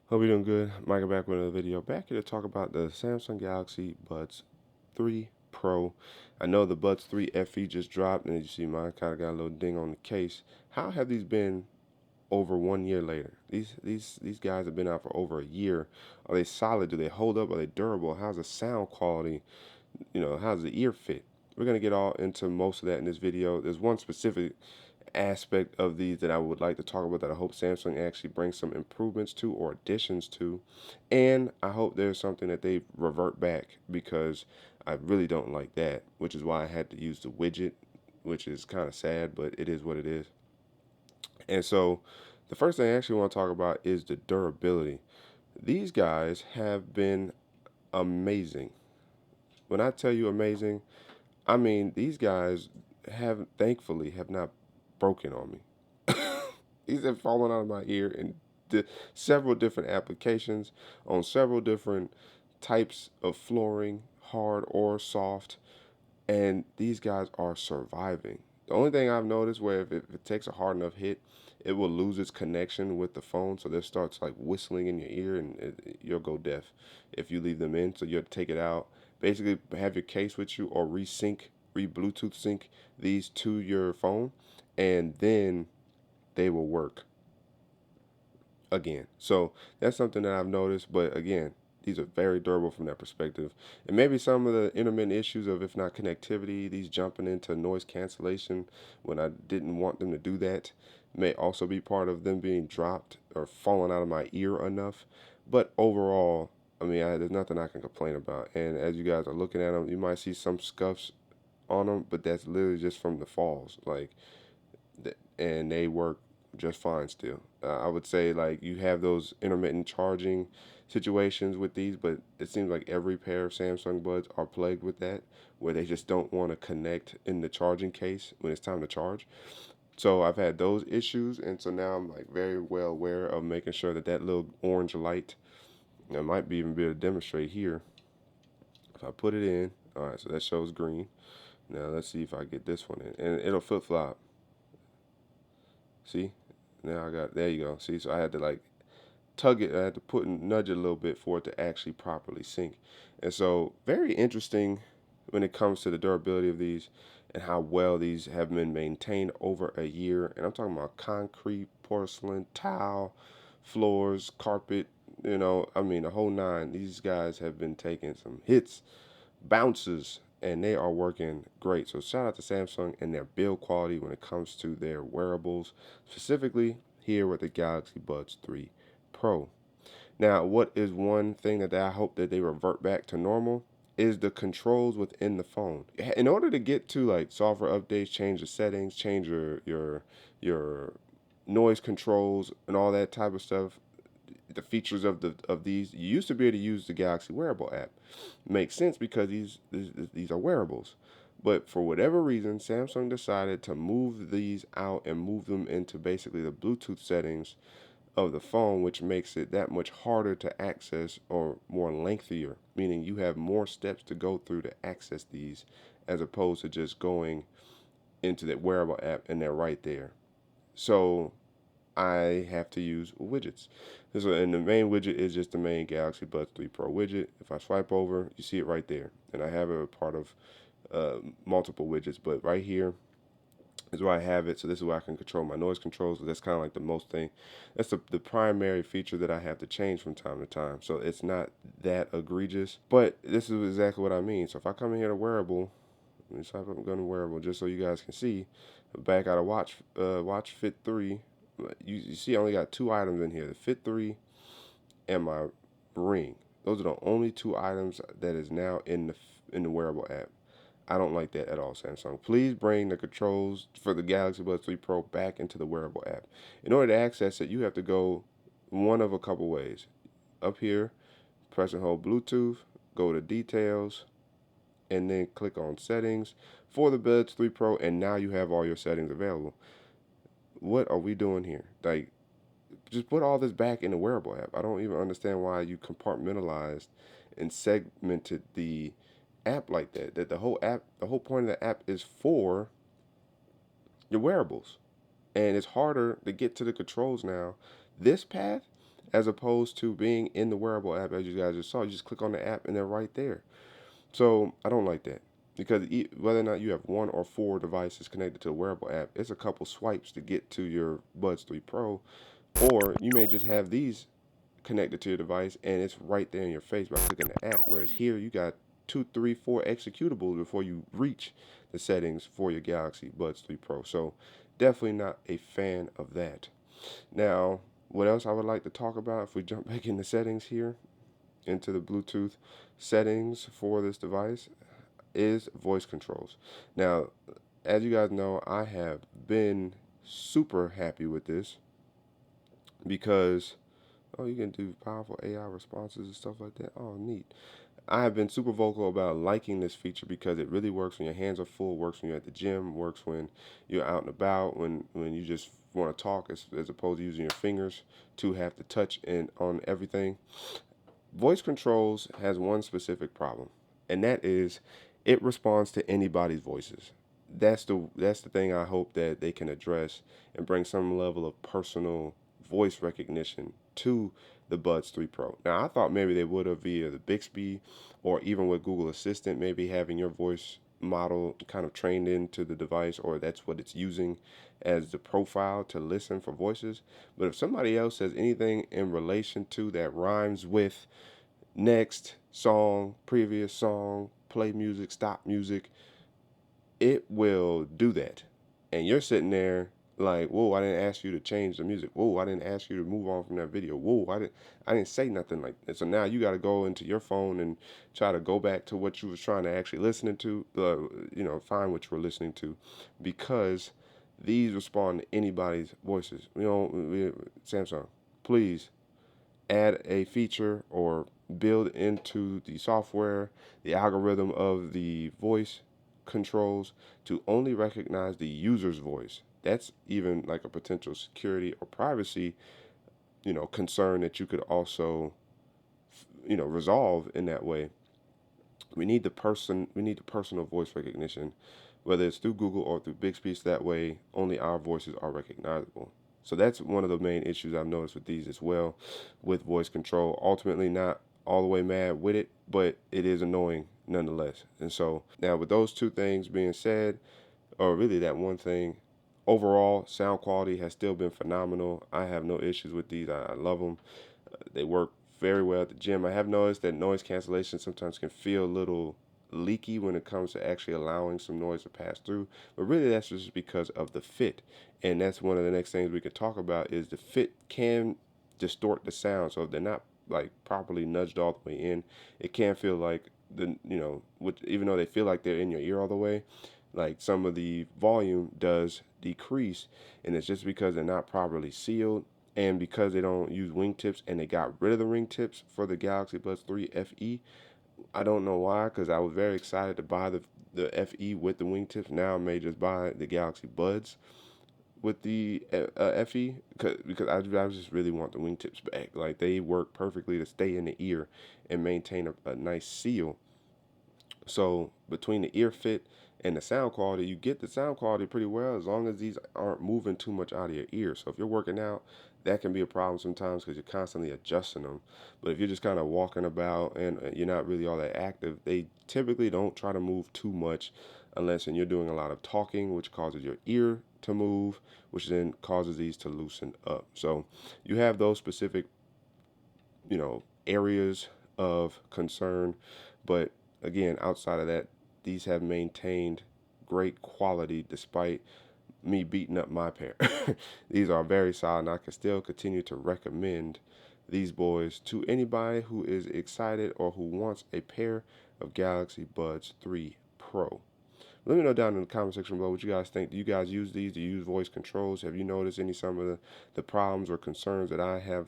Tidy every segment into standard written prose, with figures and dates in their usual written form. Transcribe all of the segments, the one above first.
Hope you're doing good. Micah back with another video. Back here to talk about the Samsung Galaxy Buds 3 Pro. I know the Buds 3 FE just dropped, and as you see, mine kind of got a little ding on the case. How have these been over 1 year later? These guys have been out for over a year. Are they solid? Do they hold up? Are they durable? How's the sound quality? How's the ear fit? We're gonna get all into most of that in this video. There's one specific aspect of these that I would like to talk about that I hope Samsung actually brings some improvements to or additions to. And I hope there's something that they revert back because I really don't like that, which is why I had to use the widget, which is kind of sad, but it is what it is. And so the first thing I actually want to talk about is the durability. These guys have been amazing. When I tell you amazing, I mean these guys have thankfully have not broken on me. These have fallen out of my ear in several different applications on several different types of flooring, hard or soft, and these guys are surviving. The only thing I've noticed where if it takes a hard enough hit, it will lose its connection with the phone, so this starts like whistling in your ear, and you'll go deaf if you leave them in. So you have to take it out. Basically, have your case with you or re-Bluetooth sync these to your phone, and then they will work again. So that's something that I've noticed. But again, these are very durable from that perspective. And maybe some of the intermittent issues of, if not connectivity, these jumping into noise cancellation when I didn't want them to do that, may also be part of them being dropped or falling out of my ear enough. But overall, I mean, there's nothing I can complain about. And as you guys are looking at them, you might see some scuffs on them, but that's literally just from the falls. Like, and they work just fine still. I would say like you have those intermittent charging situations with these, but it seems like every pair of Samsung Buds are plagued with that, where they just don't want to connect in the charging case when it's time to charge. So I've had those issues, and so now I'm like very well aware of making sure that that little orange light, I might be even be able to demonstrate here. If I put it in, all right, so that shows green. Now let's see if I get this one in, and it'll flip flop. See, now I got, there you go. See, so I had to like tug it, I had to put and nudge it a little bit for it to actually properly sync. And so very interesting when it comes to the durability of these and how well these have been maintained over a year. And I'm talking about concrete, porcelain, tile, floors, carpet, I mean the whole nine. These guys have been taking some hits, bounces, and they are working great. So shout out to Samsung and their build quality when it comes to their wearables, specifically here with the Galaxy Buds 3 Pro. Now, what is one thing that I hope that they revert back to normal is the controls within the phone. In order to get to like software updates, change the settings, change your noise controls and all that type of stuff, the features of these, you used to be able to use the Galaxy Wearable app. Makes sense because these are wearables. But for whatever reason, Samsung decided to move these out and move them into basically the Bluetooth settings of the phone, which makes it that much harder to access or more lengthier, meaning you have more steps to go through to access these as opposed to just going into that wearable app and they're right there. So I have to use widgets. And the main widget is just the main Galaxy Buds 3 Pro widget. If I swipe over, you see it right there. And I have it a part of multiple widgets, but right here is where I have it. So this is where I can control my noise controls. So that's kind of like the most thing. That's the primary feature that I have to change from time to time. So it's not that egregious, but this is exactly what I mean. So if I come in here to wearable, let me type up gun wearable just so you guys can see. Back out of watch Fit 3. You see I only got two items in here, the Fit 3 and my ring. Those are the only two items that is now in the wearable app. I don't like that at all, Samsung. Please bring the controls for the Galaxy Buds 3 Pro back into the wearable app. In order to access it, you have to go one of a couple ways. Up here, press and hold Bluetooth, go to details, and then click on settings for the Buds 3 Pro, and now you have all your settings available. What are we doing here? Like, just put all this back in the wearable app. I don't even understand why you compartmentalized and segmented the app like that. That the whole point of the app is for your wearables. And it's harder to get to the controls now. This path, as opposed to being in the wearable app. As you guys just saw, you just click on the app and they're right there. So I don't like that, because whether or not you have one or four devices connected to the wearable app, it's a couple swipes to get to your Buds 3 Pro, or you may just have these connected to your device and it's right there in your face by clicking the app. Whereas here you got two, three, four executables before you reach the settings for your Galaxy Buds 3 Pro. So definitely not a fan of that. Now, what else I would like to talk about if we jump back into settings here, into the Bluetooth settings for this device, is voice controls. Now, as you guys know, I have been super happy with this because, oh, you can do powerful AI responses and stuff like that. Oh, neat. I have been super vocal about liking this feature because it really works when your hands are full, works when you're at the gym, works when you're out and about, when you just want to talk, as opposed to using your fingers to have to touch and on everything. Voice controls has one specific problem, and that is it responds to anybody's voices. That's the thing I hope that they can address and bring some level of personal voice recognition to the Buds 3 Pro. Now, I thought maybe they would have via the Bixby, or even with Google Assistant, maybe having your voice model kind of trained into the device, or that's what it's using as the profile to listen for voices. But if somebody else says anything in relation to that rhymes with next song, previous song, play music, stop music, it will do that. And you're sitting there like, whoa, I didn't ask you to change the music. Whoa, I didn't ask you to move on from that video. Whoa, I didn't say nothing like that. So now you got to go into your phone and try to go back to what you was trying to actually listen to, find what you were listening to, because these respond to anybody's voices. Samsung, please add a feature or build into the software the algorithm of the voice controls to only recognize the user's voice. That's even like a potential security or privacy, concern that you could also, resolve in that way. We need the personal voice recognition, whether it's through Google or through Bixby, so that way only our voices are recognizable. So that's one of the main issues I've noticed with these as well, with voice control. Ultimately, not all the way mad with it, but it is annoying nonetheless. And so now, with those two things being said, or really that one thing, overall sound quality has still been phenomenal. I have no issues with these. I love them. They work very well at the gym. I have noticed that noise cancellation sometimes can feel a little leaky when it comes to actually allowing some noise to pass through, but really that's just because of the fit. And that's one of the next things we could talk about, is the fit can distort the sound. So if they're not like properly nudged all the way in, it can feel like even though they feel like they're in your ear all the way, like some of the volume does decrease, and it's just because they're not properly sealed, and because they don't use wingtips, and they got rid of the wingtips for the Galaxy Buds 3 FE. I don't know why, because I was very excited to buy the FE with the wingtips. Now I may just buy the Galaxy Buds with the FE, because I just really want the wingtips back. Like, they work perfectly to stay in the ear and maintain a nice seal. So between the ear fit and the sound quality, you get the sound quality pretty well as long as these aren't moving too much out of your ear. So if you're working out, that can be a problem sometimes because you're constantly adjusting them. But if you're just kind of walking about and you're not really all that active, they typically don't try to move too much unless you're doing a lot of talking, which causes your ear to move, which then causes these to loosen up. So you have those specific, areas of concern. But again, outside of that, these have maintained great quality despite me beating up my pair. These are very solid, and I can still continue to recommend these boys to anybody who is excited or who wants a pair of Galaxy Buds 3 Pro. Let me know down in the comment section below what you guys think. Do you guys use these? Do you use voice controls? Have you noticed some of the problems or concerns that I have,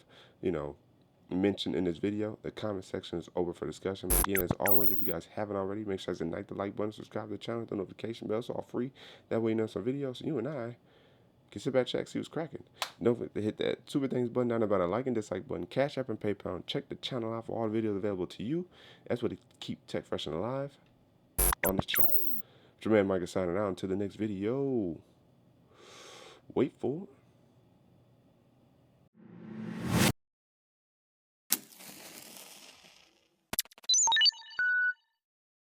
mentioned in this video? The comment section is open for discussion. But again, as always, if you guys haven't already, make sure to hit the like button, subscribe to the channel, the notification bell, it's all free. That way you know some videos, so you and I can sit back, check, see what's cracking. Don't forget to hit that super things button down about a like and dislike button, Cash App and PayPal, and check the channel out for all the videos available to you. That's what to keep tech fresh and alive on this channel. It's your man Micah signing out. Until the next video, wait for